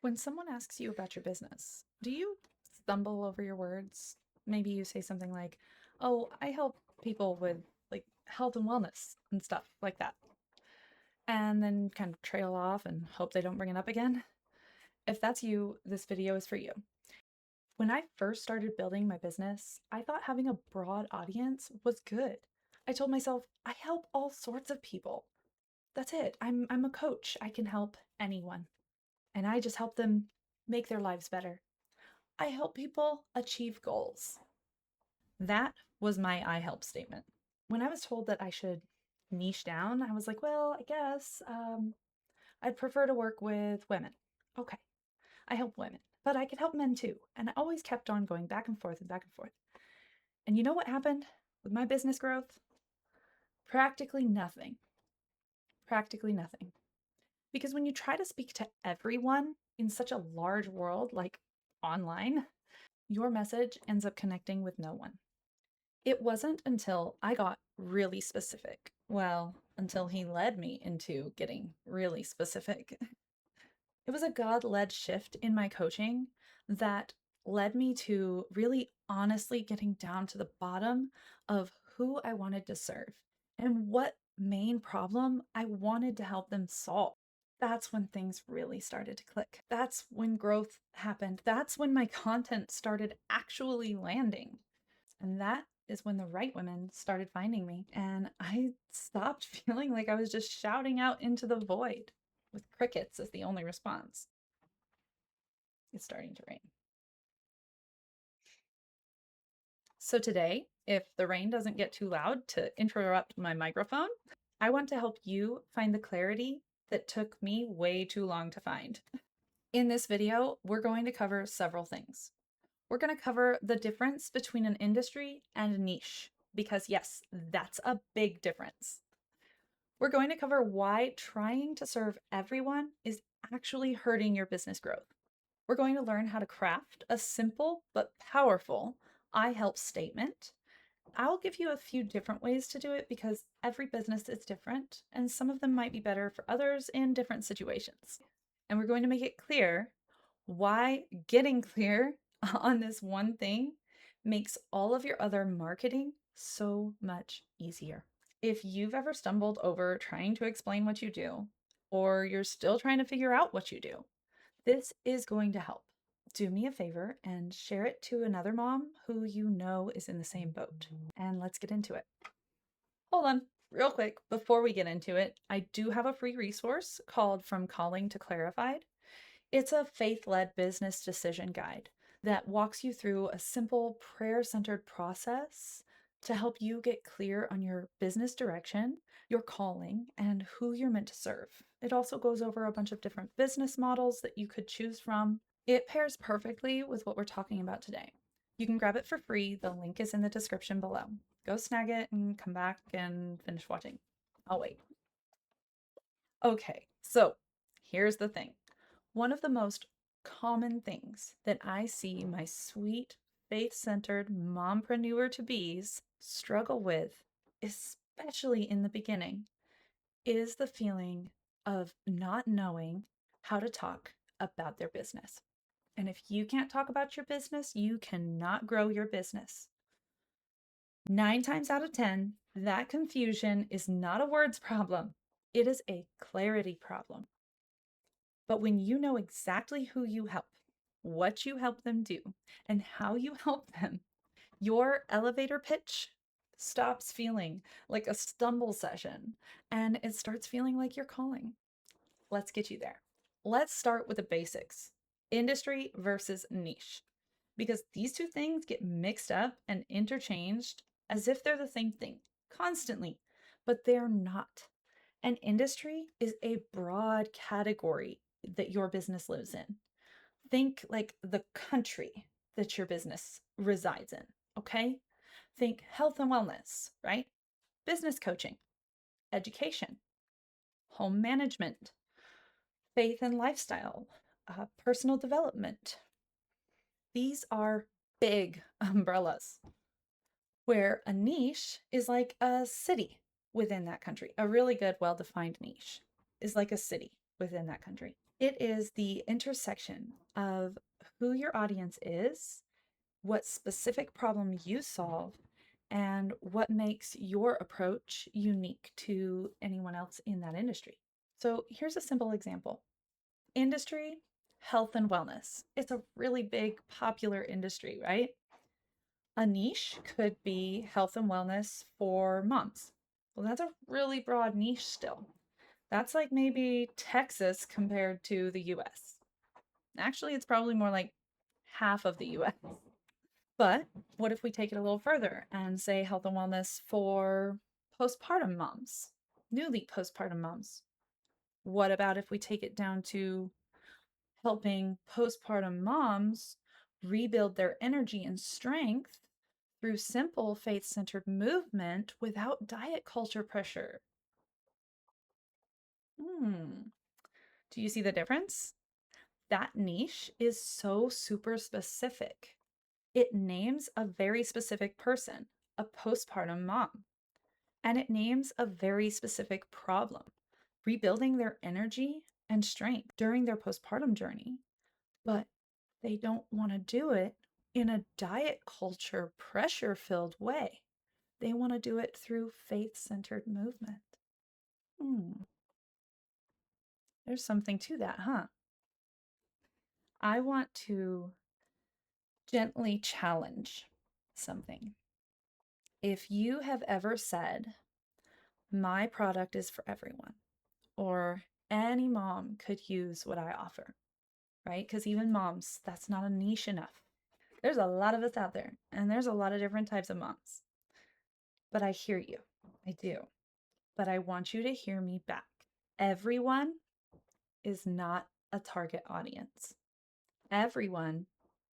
When someone asks you about your business, do you stumble over your words? Maybe you say something like, "Oh, I help people with like health and wellness and stuff like that." And then kind of trail off and hope they don't bring it up again. If that's you, this video is for you. When I first started building my business, I thought having a broad audience was good. I told myself, I help all sorts of people. That's it. I'm a coach. I can help anyone. And I just help them make their lives better. I help people achieve goals. That was my I help statement. When I was told that I should niche down, I was like, well, I guess I'd prefer to work with women. Okay, I help women, but I could help men too. And I always kept on going back and forth and back and forth. And you know what happened with my business growth? Practically nothing. Practically nothing. Because when you try to speak to everyone in such a large world like online, your message ends up connecting with no one. It wasn't until I got really specific, well, until he led me into getting really specific. It was a God led shift in my coaching that led me to really honestly getting down to the bottom of who I wanted to serve and what main problem I wanted to help them solve. That's when things really started to click. That's when growth happened. That's when my content started actually landing. And that is when the right women started finding me. And I stopped feeling like I was just shouting out into the void with crickets as the only response. It's starting to rain. So today, if the rain doesn't get too loud to interrupt my microphone, I want to help you find the clarity that took me way too long to find. In this video, we're going to cover several things. We're going to cover the difference between an industry and a niche, because yes, that's a big difference. We're going to cover why trying to serve everyone is actually hurting your business growth. We're going to learn how to craft a simple but powerful I help statement. I'll give you a few different ways to do it because every business is different and some of them might be better for others in different situations. And we're going to make it clear why getting clear on this one thing makes all of your other marketing so much easier. If you've ever stumbled over trying to explain what you do, or you're still trying to figure out what you do, this is going to help. Do me a favor and share it to another mom who you know is in the same boat. And let's get into it. Hold on, real quick, before we get into it, I do have a free resource called From Calling to Clarified. It's a faith-led business decision guide that walks you through a simple prayer-centered process to help you get clear on your business direction, your calling, and who you're meant to serve. It also goes over a bunch of different business models that you could choose from. It pairs perfectly with what we're talking about today. You can grab it for free. The link is in the description below. Go snag it and come back and finish watching. I'll wait. Okay, so here's the thing. One of the most common things that I see my sweet, faith-centered mompreneur to bees struggle with, especially in the beginning, is the feeling of not knowing how to talk about their business. And if you can't talk about your business, you cannot grow your business. 9 times out of 10, that confusion is not a words problem. It is a clarity problem. But when you know exactly who you help, what you help them do, and how you help them, your elevator pitch stops feeling like a stumble session and it starts feeling like you're calling. Let's get you there. Let's start with the basics: industry versus niche, because these two things get mixed up and interchanged as if they're the same thing constantly, but they're not. An industry is a broad category that your business lives in. Think like the country that your business resides in, okay? Think health and wellness, right? Business coaching, education, home management, faith and lifestyle, personal development. These are big umbrellas, where a niche is like a city within that country. A really good, well defined niche is like a city within that country. It is the intersection of who your audience is, what specific problem you solve, and what makes your approach unique to anyone else in that industry. So here's a simple example. Industry, health and wellness. It's a really big, popular industry, right? A niche could be health and wellness for moms. Well, that's a really broad niche still. That's like maybe Texas compared to the US. Actually, it's probably more like half of the US. But what if we take it a little further and say health and wellness for postpartum moms, newly postpartum moms? What about if we take it down to helping postpartum moms rebuild their energy and strength through simple faith centered movement without diet culture pressure? Hmm. Do you see the difference? That niche is so super specific. It names a very specific person, a postpartum mom, and it names a very specific problem, rebuilding their energy and strength during their postpartum journey. But they don't want to do it in a diet culture pressure filled way. They want to do it through faith centered movement. Hmm, there's something to that, huh? I want to gently challenge something. If you have ever said, my product is for everyone, or any mom could use what I offer, right? Because even moms, that's not a niche enough. There's a lot of us out there, and there's a lot of different types of moms. But I hear you. I do. But I want you to hear me back. Everyone is not a target audience. Everyone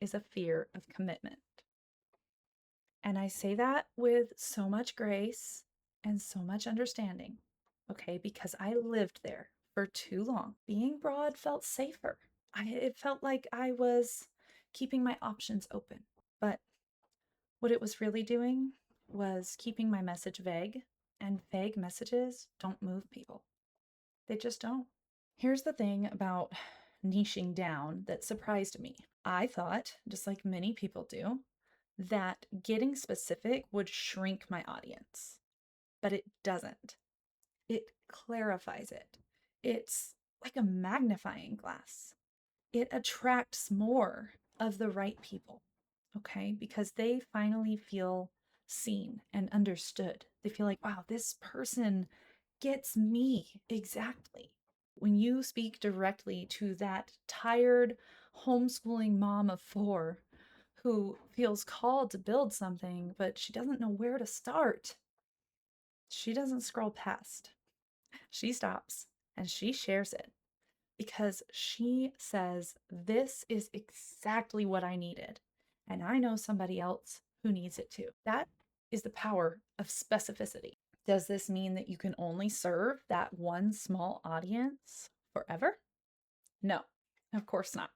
is a fear of commitment. And I say that with so much grace and so much understanding, okay? Because I lived there for too long. Being broad felt safer. It felt like I was keeping my options open. But what it was really doing was keeping my message vague, and vague messages don't move people. They just don't. Here's the thing about niching down that surprised me. I thought, just like many people do, that getting specific would shrink my audience, but it doesn't. It clarifies it. It's like a magnifying glass. It attracts more of the right people, okay? Because they finally feel seen and understood. They feel like, wow, this person gets me exactly. When you speak directly to that tired homeschooling mom of four who feels called to build something, but she doesn't know where to start, she doesn't scroll past. She stops and she shares it because she says, this is exactly what I needed. And I know somebody else who needs it too. That is the power of specificity. Does this mean that you can only serve that one small audience forever? No, of course not.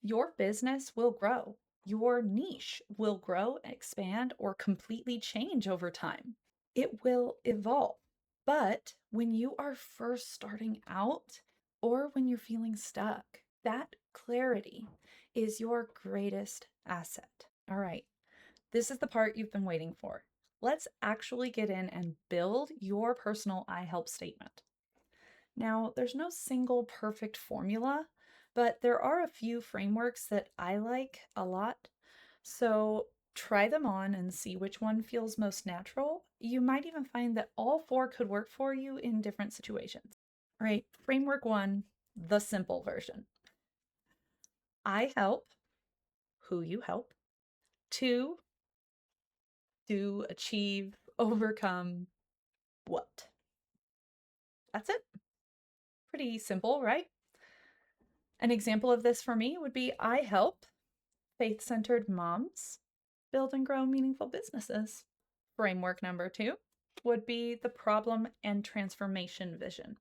Your business will grow. Your niche will grow, expand, or completely change over time. It will evolve. But when you are first starting out or when you're feeling stuck, that clarity is your greatest asset. All right, this is the part you've been waiting for. Let's actually get in and build your personal I help statement. Now, there's no single perfect formula, but there are a few frameworks that I like a lot. So try them on and see which one feels most natural. You might even find that all four could work for you in different situations. All right, framework one, the simple version. I help who you help. Two, do, achieve, overcome what? That's it. Pretty simple, right? An example of this for me would be I help faith centered moms build and grow meaningful businesses. Framework number two would be the problem and transformation vision.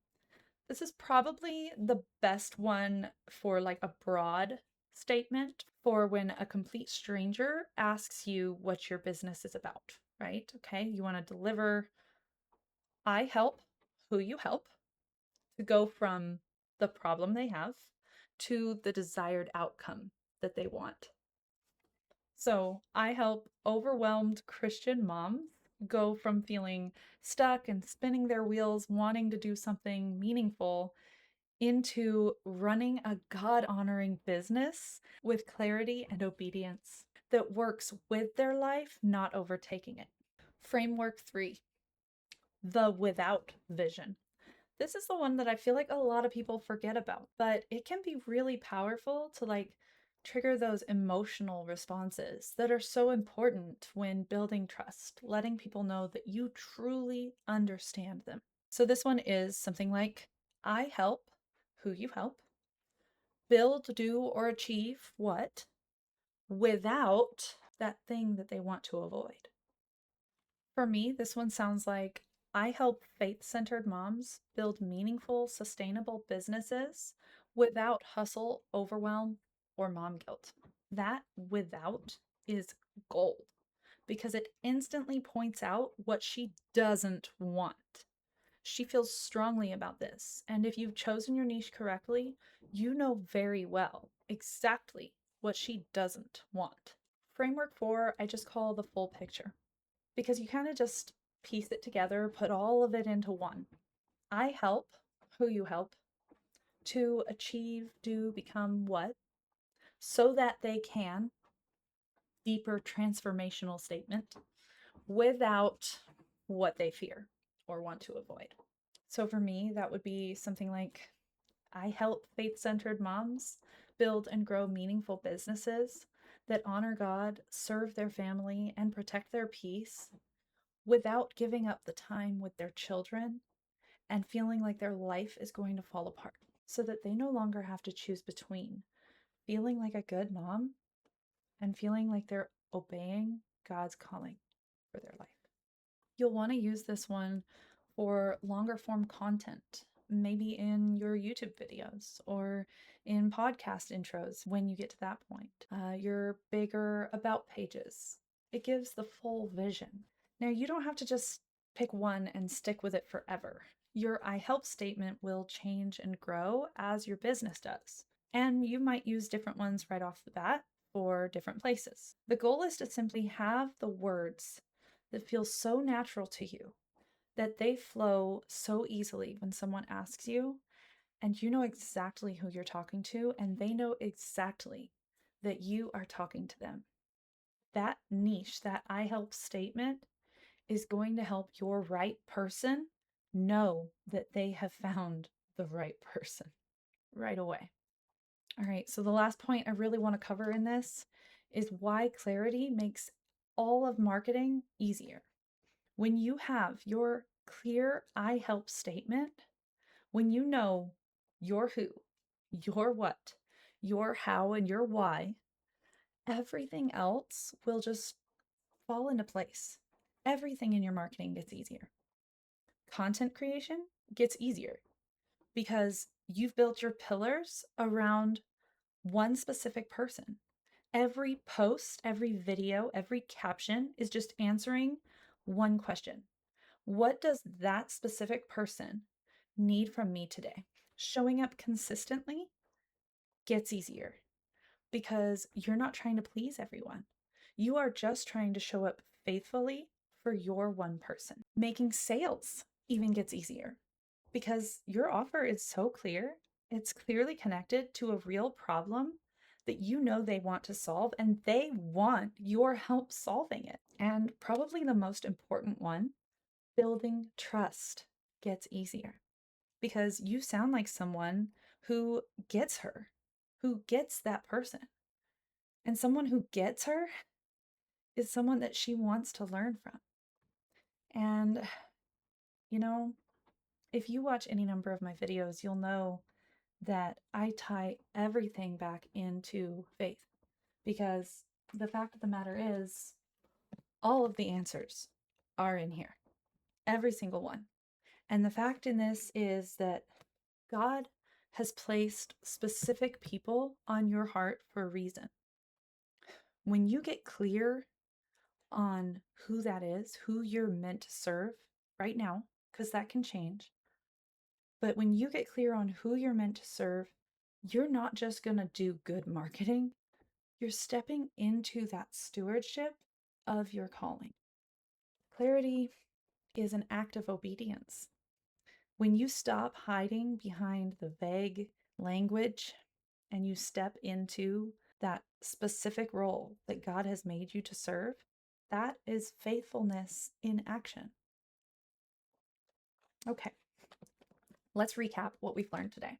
This is probably the best one for like a broad statement for when a complete stranger asks you what your business is about, right? Okay, you want to deliver I help who you help to go from the problem they have to the desired outcome that they want. So I help overwhelmed Christian moms go from feeling stuck and spinning their wheels, wanting to do something meaningful, into running a God honoring business with clarity and obedience that works with their life, not overtaking it. Framework 3, the without vision. This is the one that I feel like a lot of people forget about, but it can be really powerful to trigger those emotional responses that are so important when building trust, letting people know that you truly understand them. So this one is something like, I help who you help build, do, or achieve what without that thing that they want to avoid. For me, this one sounds like, I help faith-centered moms build meaningful, sustainable businesses without hustle, overwhelm, or mom guilt. That without is gold because it instantly points out what she doesn't want. She feels strongly about this, and if you've chosen your niche correctly, you know very well exactly what she doesn't want. Framework 4, I just call the full picture because you kind of just piece it together, put all of it into one. I help who you help to achieve, do, become what, so that they can, deeper transformational statement, without what they fear or want to avoid. So for me, that would be something like, I help faith-centered moms build and grow meaningful businesses that honor God, serve their family, and protect their peace without giving up the time with their children and feeling like their life is going to fall apart, so that they no longer have to choose between feeling like a good mom and feeling like they're obeying God's calling for their life. You'll want to use this one for longer form content, maybe in your YouTube videos or in podcast intros when you get to that point. Your bigger about pages. It gives the full vision. Now, you don't have to just pick one and stick with it forever. Your I help statement will change and grow as your business does. And you might use different ones right off the bat for different places. The goal is to simply have the words that feel so natural to you that they flow so easily when someone asks you, and you know exactly who you're talking to, and they know exactly that you are talking to them. That niche, that I help statement, is going to help your right person know that they have found the right person right away. All right, so the last point I really want to cover in this is why clarity makes all of marketing easier. When you have your clear I help statement, when you know your who, your what, your how, and your why, everything else will just fall into place. Everything in your marketing gets easier. Content creation gets easier because you've built your pillars around one specific person. Every post, every video, every caption is just answering one question. What does that specific person need from me today? Showing up consistently gets easier because you're not trying to please everyone. You are just trying to show up faithfully for your one person. Making sales even gets easier because your offer is so clear. It's clearly connected to a real problem that you know they want to solve, and they want your help solving it. And probably the most important one, building trust gets easier because you sound like someone who gets her, who gets that person. And someone who gets her is someone that she wants to learn from. And, you know, if you watch any number of my videos, you'll know that I tie everything back into faith because the fact of the matter is, all of the answers are in here, every single one. And the fact in this is that God has placed specific people on your heart for a reason. When you get clear on who that is, who you're meant to serve right now, because that can change. But when you get clear on who you're meant to serve, you're not just going to do good marketing, you're stepping into that stewardship of your calling. Clarity is an act of obedience. When you stop hiding behind the vague language and you step into that specific role that God has made you to serve, that is faithfulness in action. Okay, let's recap what we've learned today,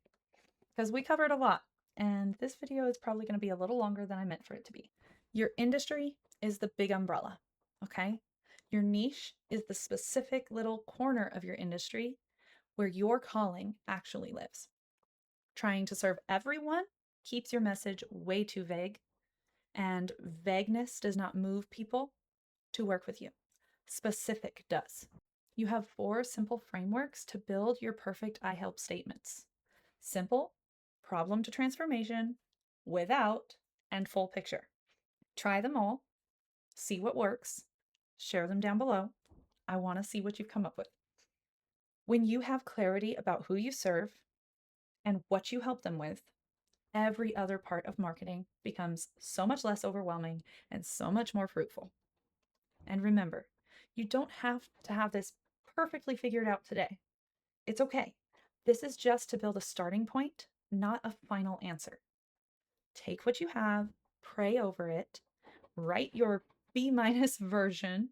because we covered a lot, and this video is probably going to be a little longer than I meant for it to be. Your industry is the big umbrella, okay? Your niche is the specific little corner of your industry where your calling actually lives. Trying to serve everyone keeps your message way too vague, and vagueness does not move people to work with you. Specific does. You have 4 simple frameworks to build your perfect I help statements: simple, problem to transformation, without, and full picture. Try them all, see what works, share them down below. I want to see what you've come up with. When you have clarity about who you serve and what you help them with, every other part of marketing becomes so much less overwhelming and so much more fruitful. And remember, you don't have to have this perfectly figured out today. It's okay. This is just to build a starting point, not a final answer. Take what you have, pray over it, write your B- version,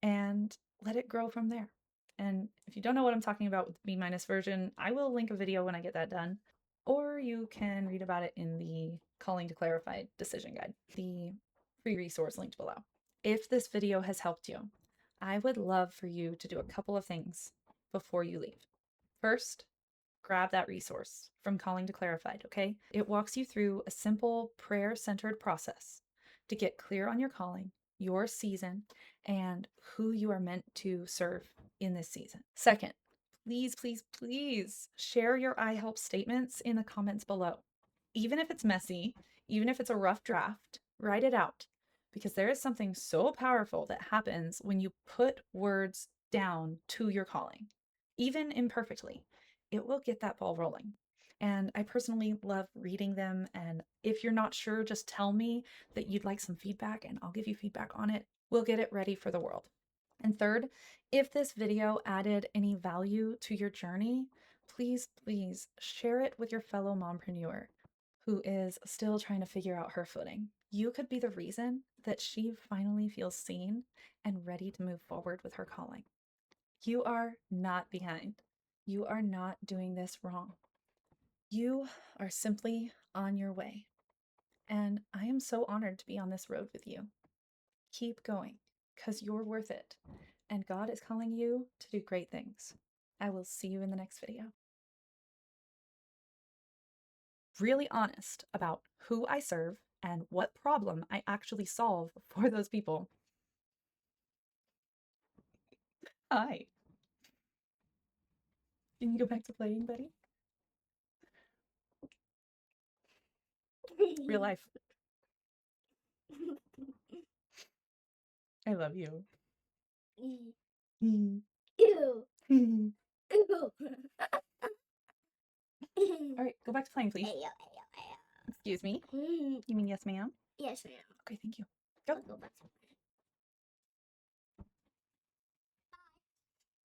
and let it grow from there. And if you don't know what I'm talking about with the B- version, I will link a video when I get that done. Or you can read about it in the Calling to Clarified decision guide, the free resource linked below. If this video has helped you, I would love for you to do a couple of things before you leave. First, grab that resource from Calling to Clarified, okay? It walks you through a simple prayer-centered process to get clear on your calling, your season, and who you are meant to serve in this season. Second, please, please, please share your I help statements in the comments below. Even if it's messy, even if it's a rough draft, write it out, because there is something so powerful that happens when you put words down to your calling, even imperfectly. It will get that ball rolling. And I personally love reading them. And if you're not sure, just tell me that you'd like some feedback and I'll give you feedback on it. We'll get it ready for the world. And third, if this video added any value to your journey, please, please share it with your fellow mompreneur who is still trying to figure out her footing. You could be the reason that she finally feels seen and ready to move forward with her calling. You are not behind. You are not doing this wrong. You are simply on your way. And I am so honored to be on this road with you. Keep going, because you're worth it. And God is calling you to do great things. I will see you in the next video. Really honest about who I serve and what problem I actually solve for those people. Hi. Can you go back to playing, buddy? Real life. I love you. Ew. Ew. All right, go back to playing, please. Ayo, ayo, ayo. Excuse me. You mean yes, ma'am? Yes, ma'am. Okay, thank you. Go. I'll go back to